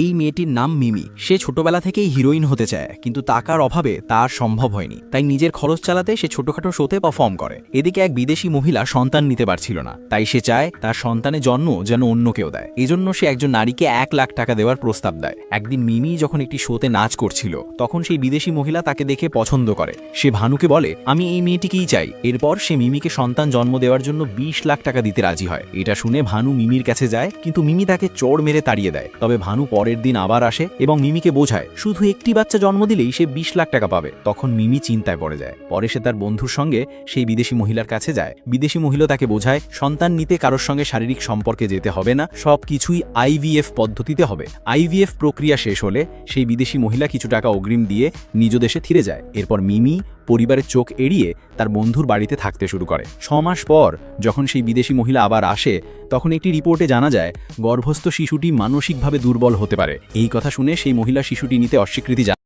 এই মেয়েটির নাম মিমি। সে ছোটবেলা থেকেই হিরোইন হতে চায়, কিন্তু টাকার অভাবে তার সম্ভব হয়নি। তাই নিজের খরচ চালাতে সে ছোটখাটো শোতে পারফর্ম করে। এদিকে এক বিদেশি মহিলা সন্তান নিতে পারছিল না, তাই সে চায় তার সন্তানের জন্ম যেন অন্য কেউ দেয়। এজন্য সে একজন নারীকে 1 লাখ টাকা দেওয়ার প্রস্তাব দেয়। একদিন মিমি যখন একটি শোতে নাচ করছিল, তখন সেই বিদেশি মহিলা তাকে দেখে পছন্দ করে। সে ভানুকে বলে, আমি এই মেয়েটিকেই চাই। এরপর সে মিমিকে সন্তান জন্ম দেওয়ার জন্য 20 লাখ টাকা দিতে রাজি হয়। এটা শুনে ভানু মিমির কাছে যায়, কিন্তু মিমি তাকে চড় মেরে তাড়িয়ে দেয়। তবে ভানু পরের দিন আবার আসে এবং মিমিকে বোঝায় শুধু একটি বাচ্চা জন্ম দিলেই সে 20 লাখ টাকা পাবে। তখন মিমি চিন্তায় পড়ে যায়। পরে সে তার বন্ধুর সঙ্গে সেই বিদেশি মহিলার কাছে যায়। বিদেশি মহিলা তাকে বোঝায় সন্তান নিতে কারোর সঙ্গে শারীরিক সম্পর্কে যেতে হবে না, সবকিছুই IVF পদ্ধতিতে হবে। IVF প্রক্রিয়া শেষ হলে সেই বিদেশি মহিলা কিছু টাকা অগ্রিম দিয়ে নিজ দেশে ফিরে যায়। এরপর মিমি পরিবারের চোখ এড়িয়ে তার বন্ধুর বাড়িতে থাকতে শুরু করে। 6 মাস পর যখন সেই বিদেশি মহিলা আবার আসে, তখন একটি রিপোর্টে জানা যায় গর্ভস্থ শিশুটি মানসিকভাবে দুর্বল হতে পারে। এই কথা শুনে সেই মহিলা শিশুটি নিতে অস্বীকৃতি জানায়।